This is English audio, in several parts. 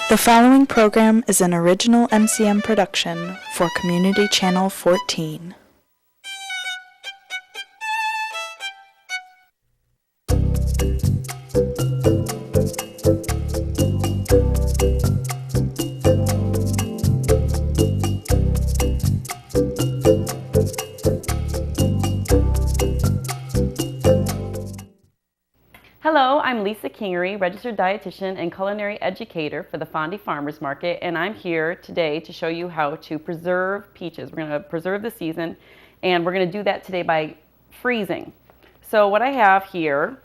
The following program is an original MCM production for Community Channel 14. Hello, I'm Lisa Kingery, registered dietitian and culinary educator for the Fondy Farmers Market, and I'm here today to show you how to preserve peaches. We're going to preserve the season, and we're going to do that today by freezing. So what I have here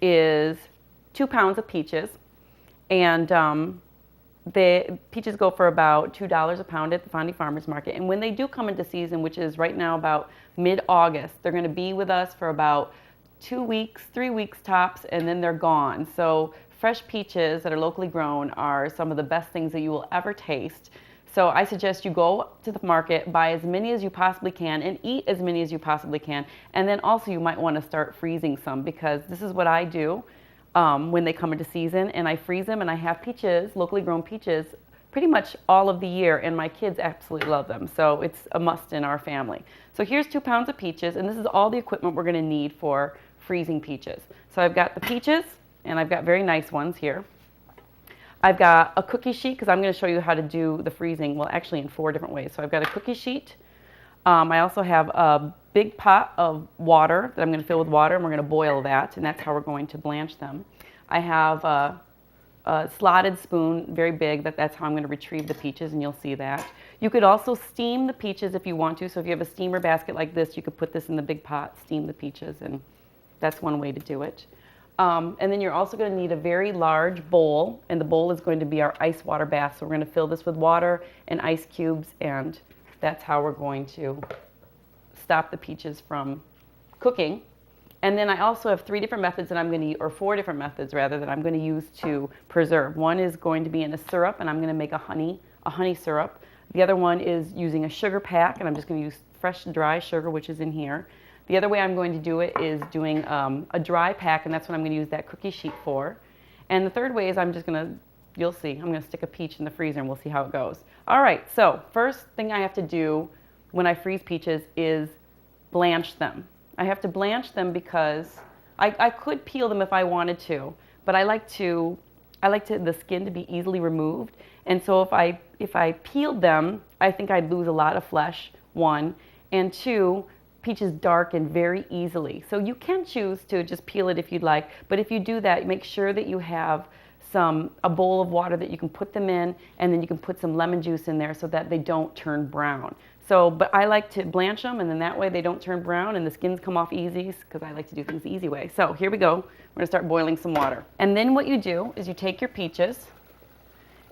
is 2 pounds of peaches, and the peaches go for about $2 a pound at the Fondy Farmers Market. And when they do come into season, which is right now about mid-August, they're going to be with us for about 2 weeks, 3 weeks tops, and then they're gone. So fresh peaches that are locally grown are some of the best things that you will ever taste. So I suggest you go to the market, buy as many as you possibly can, and eat as many as you possibly can. And then also you might want to start freezing some, because this is what I do when they come into season, and I freeze them, and I have peaches, locally grown peaches, pretty much all of the year, and my kids absolutely love them. So it's a must in our family. So here's 2 pounds of peaches, and this is all the equipment we're going to need for freezing peaches. So I've got the peaches, and I've got very nice ones here. I've got a cookie sheet, because I'm going to show you how to do the freezing, well, actually in 4 different ways. So I've got a cookie sheet. I also have a big pot of water that I'm going to fill with water, and we're going to boil that, and that's how we're going to blanch them. I have a slotted spoon, very big, that's how I'm going to retrieve the peaches, and you'll see that. You could also steam the peaches if you want to. So if you have a steamer basket like this, you could put this in the big pot, steam the peaches, and that's one way to do it. And then you're also going to need a very large bowl, and the bowl is going to be our ice water bath. So we're going to fill this with water and ice cubes, and that's how we're going to stop the peaches from cooking. And then I also have 3 different methods that I'm going to use, or 4 different methods rather, that I'm going to use to preserve. One is going to be in a syrup, and I'm going to make a honey syrup. The other one is using a sugar pack, and I'm just going to use fresh dry sugar, which is in here. The other way I'm going to do it is doing a dry pack, and that's what I'm going to use that cookie sheet for. And the third way is I'm just going to, you'll see, I'm going to stick a peach in the freezer, and we'll see how it goes. All right, so first thing I have to do when I freeze peaches is blanch them. I have to blanch them because I could peel them if I wanted to, but I like the skin to be easily removed. And so if I peeled them, I think I'd lose a lot of flesh, 1, and 2, peaches darken very easily. So you can choose to just peel it if you'd like, but if you do that, make sure that you have a bowl of water that you can put them in, and then you can put some lemon juice in there so that they don't turn brown. So, but I like to blanch them, and then that way they don't turn brown and the skins come off easy, because I like to do things the easy way. So here we go. We're going to start boiling some water. And then what you do is you take your peaches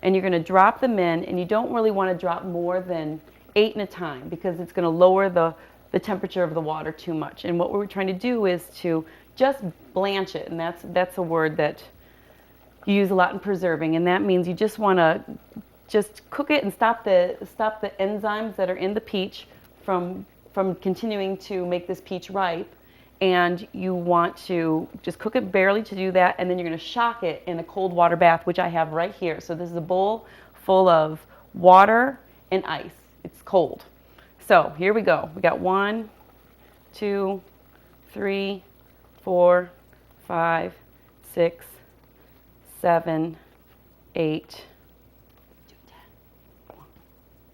and you're going to drop them in, and you don't really want to drop more than 8 at a time, because it's going to lower the temperature of the water too much. And what we're trying to do is to just blanch it, and that's a word that you use a lot in preserving, and that means you just want to just cook it and stop the enzymes that are in the peach from continuing to make this peach ripe. And you want to just cook it barely to do that, and then you're going to shock it in a cold water bath, which I have right here. So this is a bowl full of water and ice. It's cold. So here we go. We got 1, 2, 3, 4, 5, 6, 7, 8,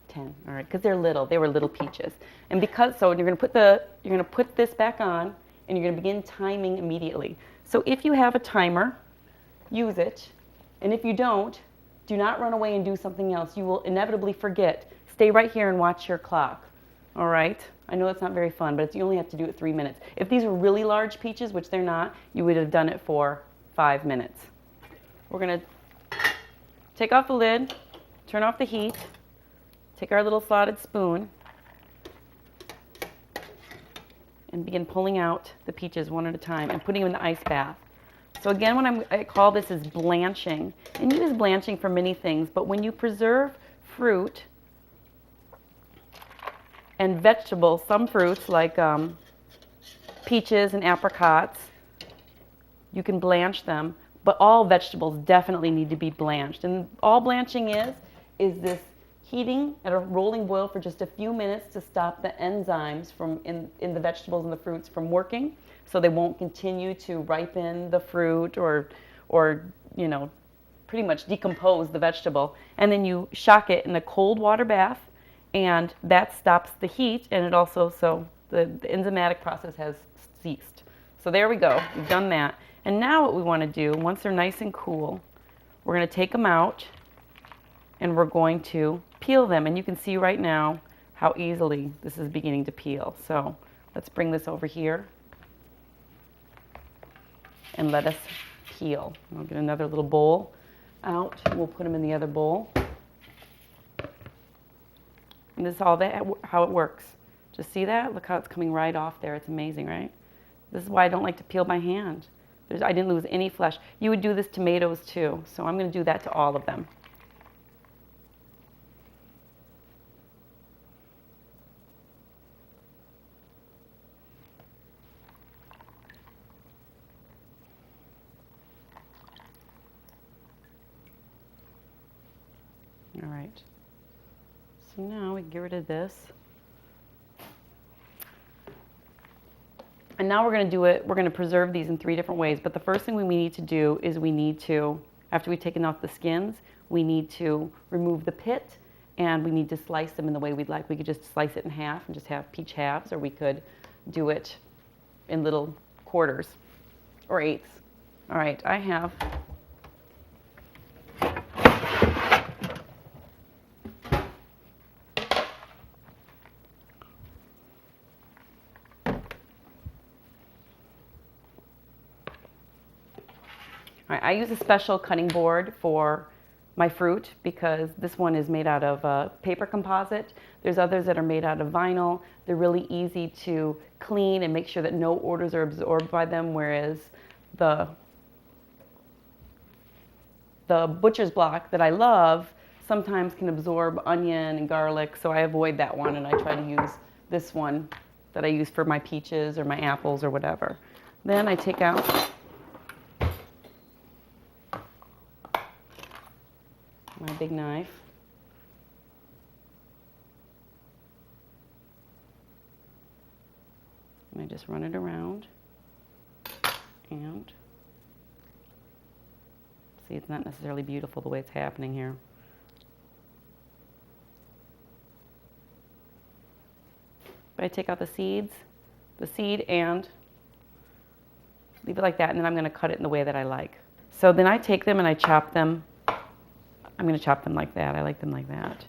10. All right, because they're little. They were little peaches. And so you're going to put this back on, and you're going to begin timing immediately. So if you have a timer, use it. And if you don't, do not run away and do something else. You will inevitably forget. Stay right here and watch your clock. All right, I know it's not very fun, but you only have to do it 3 minutes. If these were really large peaches, which they're not, you would have done it for 5 minutes. We're going to take off the lid, turn off the heat, take our little slotted spoon, and begin pulling out the peaches one at a time and putting them in the ice bath. So again, I call this is blanching, and you use blanching for many things, but when you preserve fruit and vegetables, some fruits like peaches and apricots, you can blanch them. but all vegetables definitely need to be blanched. And all blanching is this heating at a rolling boil for just a few minutes to stop the enzymes from in the vegetables and the fruits from working, so they won't continue to ripen the fruit or you know, pretty much decompose the vegetable. And then you shock it in a cold water bath, and that stops the heat, and it also, so the enzymatic process has ceased. So there we go, we've done that. And now what we want to do, once they're nice and cool, we're going to take them out and we're going to peel them. And you can see right now how easily this is beginning to peel. So let's bring this over here and let us peel. I'll get another little bowl out. We'll put them in the other bowl. And this is all that, how it works. Just see that? Look how it's coming right off there. It's amazing, right? This is why I don't like to peel by hand. I didn't lose any flesh. You would do this to tomatoes too, so I'm going to do that to all of them. All right. So now we get rid of this. And now we're going to do it, we're going to preserve these in 3 different ways. But the first thing we need to do is we need to, after we've taken off the skins, we need to remove the pit, and we need to slice them in the way we'd like. We could just slice it in half and just have peach halves, or we could do it in little quarters or eighths. All right, I have I use a special cutting board for my fruit because this one is made out of paper composite. There's others that are made out of vinyl. They're really easy to clean and make sure that no odors are absorbed by them, whereas the butcher's block that I love sometimes can absorb onion and garlic, so I avoid that one and I try to use this one that I use for my peaches or my apples or whatever. Then I take out my big knife. And I just run it around. And see, it's not necessarily beautiful the way it's happening here. But I take out the seed and leave it like that, and then I'm going to cut it in the way that I like. So then I take them and I chop them. I'm going to chop them like that. I like them like that.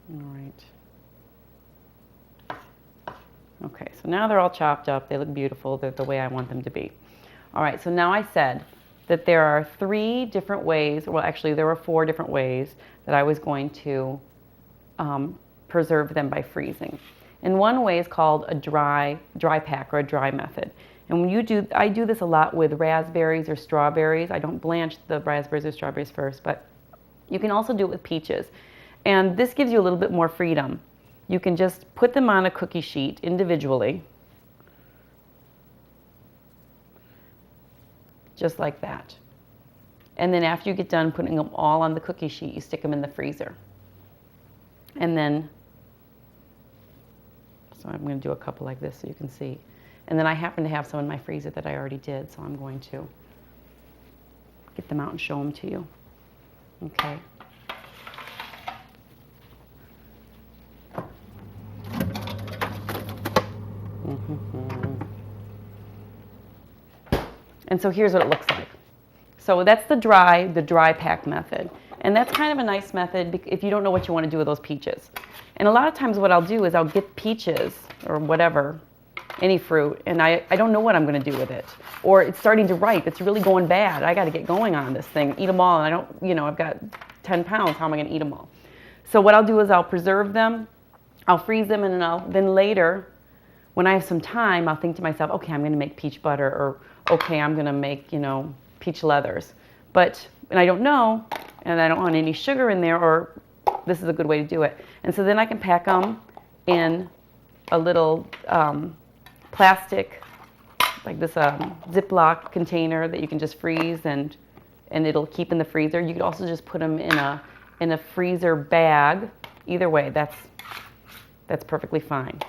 All right. Okay, so now they're all chopped up. They look beautiful. They're the way I want them to be. All right, so now I said that there are 3 different ways, well, actually there were 4 different ways that I was going to preserve them by freezing. And one way is called a dry pack or a dry method. And when I do this a lot with raspberries or strawberries. I don't blanch the raspberries or strawberries first, but you can also do it with peaches. And this gives you a little bit more freedom. You can just put them on a cookie sheet individually, just like that. And then after you get done putting them all on the cookie sheet, you stick them in the freezer. And then, so I'm going to do a couple like this so you can see. And then I happen to have some in my freezer that I already did, so I'm going to get them out and show them to you. Okay. And so here's what it looks like. So that's the dry pack method. And that's kind of a nice method if you don't know what you want to do with those peaches. And a lot of times what I'll do is I'll get peaches or whatever, any fruit, and I don't know what I'm going to do with it. Or it's starting to ripe. It's really going bad. I got to get going on this thing, eat them all, and I don't, I've got 10 pounds. How am I going to eat them all? So what I'll do is I'll preserve them, I'll freeze them, and then later, when I have some time, I'll think to myself, okay, I'm going to make peach butter, or okay, I'm going to make, peach leathers. And I don't know, and I don't want any sugar in there or this is a good way to do it. And so then I can pack them in a little plastic, like this Ziploc container that you can just freeze and it'll keep in the freezer. You could also just put them in a freezer bag. Either way, that's perfectly fine.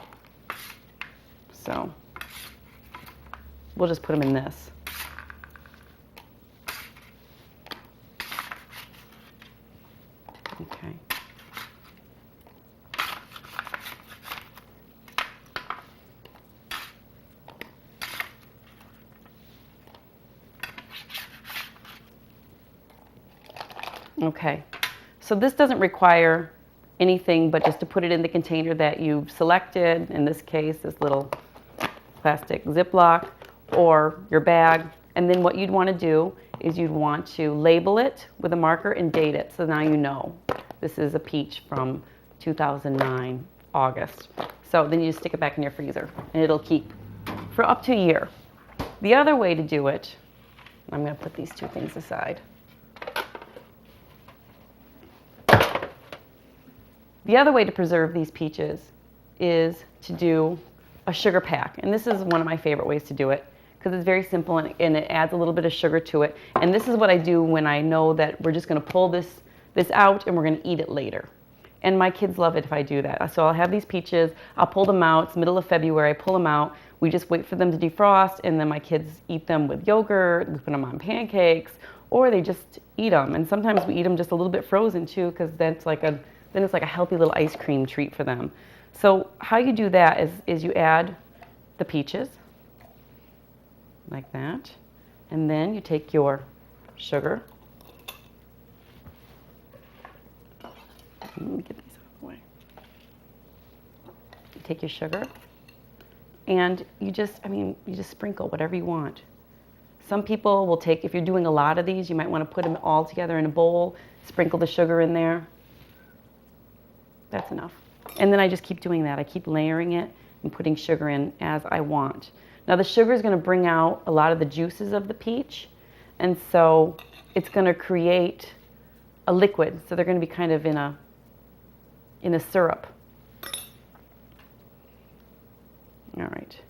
So we'll just put them in this. Okay. Okay, so this doesn't require anything but just to put it in the container that you've selected, in this case, this little plastic Ziploc or your bag. And then what you'd want to do is you'd want to label it with a marker and date it. So now you know this is a peach from 2009, August. So then you just stick it back in your freezer and it'll keep for up to a year. The other way to do it, I'm going to put these two things aside. The other way to preserve these peaches is to do a sugar pack. And this is one of my favorite ways to do it because it's very simple and it adds a little bit of sugar to it. And this is what I do when I know that we're just going to pull this out and we're going to eat it later. And my kids love it if I do that. So I'll have these peaches, I'll pull them out, it's middle of February, I pull them out, we just wait for them to defrost, and then my kids eat them with yogurt, we put them on pancakes, or they just eat them. And sometimes we eat them just a little bit frozen too, because then it's like a healthy little ice cream treat for them. So how you do that is you add the peaches, like that, and then you take your sugar. Let me get these out of the way. You take your sugar, and you just sprinkle whatever you want. Some people will take, if you're doing a lot of these, you might want to put them all together in a bowl, sprinkle the sugar in there. That's enough. And then I just keep doing that. I keep layering it and putting sugar in as I want. Now the sugar is going to bring out a lot of the juices of the peach, and so it's going to create a liquid. So they're going to be kind of in a syrup. All right.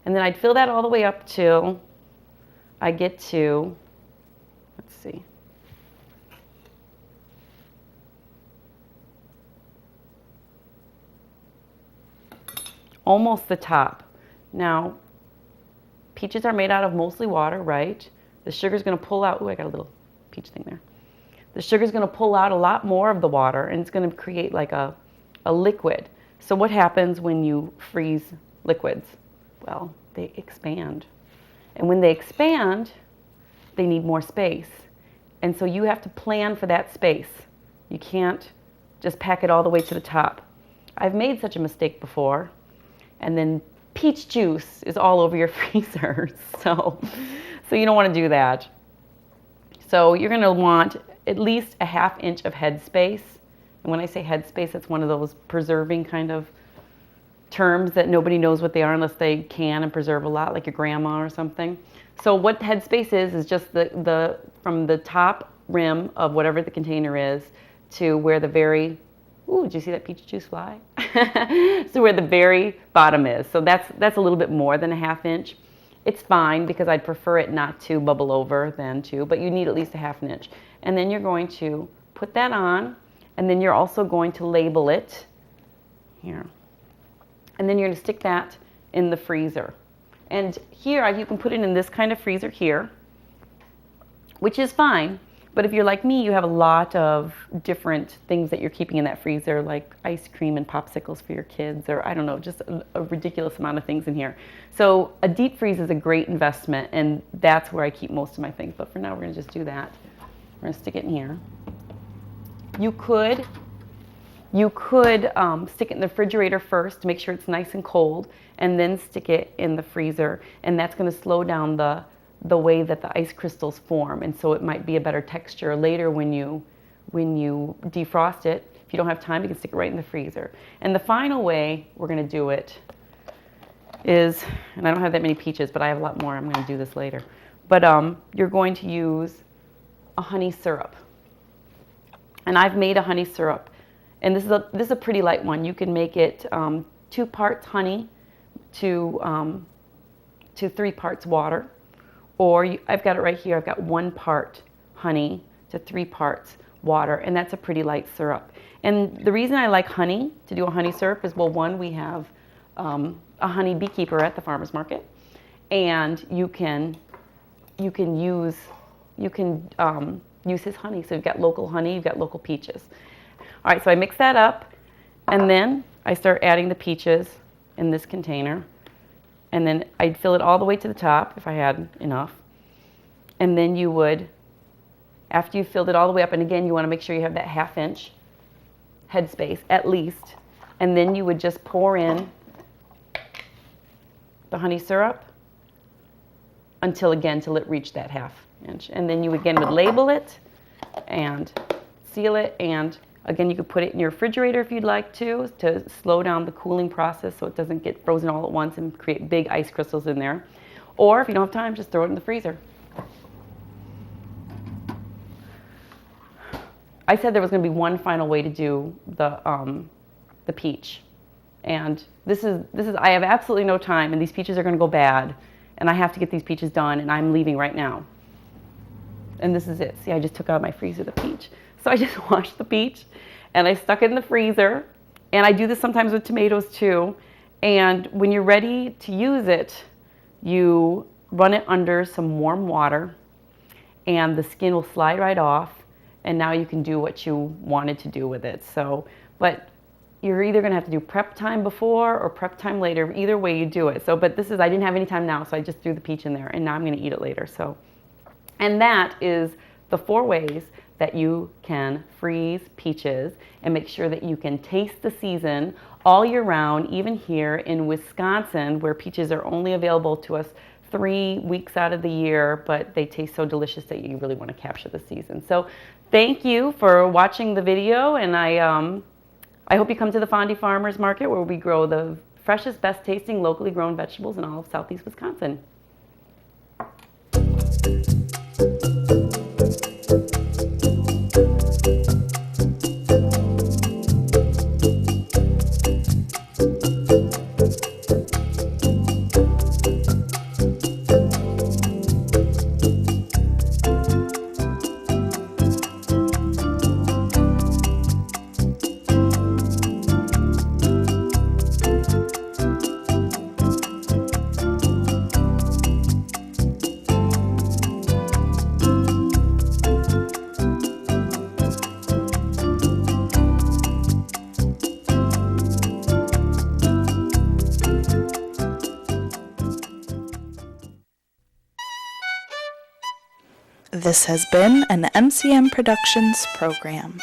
And then I'd fill that all the way up till I get to, let's see, almost the top. Now, peaches are made out of mostly water, right? The sugar's going to pull out, ooh, I got a little peach thing there. The sugar's going to pull out a lot more of the water, and it's going to create like a liquid. So what happens when you freeze liquids? Well, they expand. And when they expand, they need more space. And so you have to plan for that space. You can't just pack it all the way to the top. I've made such a mistake before. And then peach juice is all over your freezer. So you don't want to do that. So you're going to want at least a ½ inch of headspace. And when I say headspace, it's one of those preserving kind of terms that nobody knows what they are unless they can and preserve a lot, like your grandma or something. So what headspace is just the from the top rim of whatever the container is to where the very, ooh, did you see that peach juice fly? So where the very bottom is. So that's a little bit more than a ½ inch. It's fine because I'd prefer it not to bubble over than to, but you need at least a ½ inch. And then you're going to put that on, and then you're also going to label it here. And then you're going to stick that in the freezer. And here, you can put it in this kind of freezer here, which is fine. But if you're like me, you have a lot of different things that you're keeping in that freezer, like ice cream and popsicles for your kids, or I don't know, just a ridiculous amount of things in here. So a deep freeze is a great investment, and that's where I keep most of my things. But for now, we're going to just do that. We're going to stick it in here. You could stick it in the refrigerator first to make sure it's nice and cold, and then stick it in the freezer, and that's going to slow down the way that the ice crystals form, and so it might be a better texture later when you defrost it. If you don't have time, you can stick it right in the freezer. And the final way we're going to do it is, and I don't have that many peaches, but I have a lot more. I'm going to do this later. But you're going to use a honey syrup. And I've made a honey syrup And this is a pretty light one. You can make it 2 parts honey to 3 parts water, or I've got it right here. I've got 1 part honey to 3 parts water, and that's a pretty light syrup. And the reason I like honey to do a honey syrup is, well, one, we have a honey beekeeper at the farmer's market, and you can use his honey. So you've got local honey, you've got local peaches. All right, so I mix that up, and then I start adding the peaches in this container, and then I'd fill it all the way to the top if I had enough. And then you would, after you filled it all the way up, and again, you want to make sure you have that 1/2 inch headspace at least, and then you would just pour in the honey syrup until it reached that 1/2 inch. And then you again would label it and seal it, and again, you could put it in your refrigerator if you'd like to slow down the cooling process so it doesn't get frozen all at once and create big ice crystals in there. Or if you don't have time, just throw it in the freezer. I said there was going to be one final way to do the peach. And this is I have absolutely no time, and these peaches are going to go bad, and I have to get these peaches done, and I'm leaving right now. And this is it. See, I just took out of my freezer the peach. So I just washed the peach, and I stuck it in the freezer. And I do this sometimes with tomatoes too. And when you're ready to use it, you run it under some warm water, and the skin will slide right off. And now you can do what you wanted to do with it. So, but you're either going to have to do prep time before or prep time later. Either way you do it. So, but this is, I didn't have any time now, so I just threw the peach in there, and now I'm going to eat it later. So, and that is the 4 ways that you can freeze peaches and make sure that you can taste the season all year round, even here in Wisconsin, where peaches are only available to us 3 weeks out of the year, but they taste so delicious that you really want to capture the season. So thank you for watching the video, and I hope you come to the Fondy Farmers Market, where we grow the freshest, best tasting, locally grown vegetables in all of Southeast Wisconsin. This has been an MCM Productions program.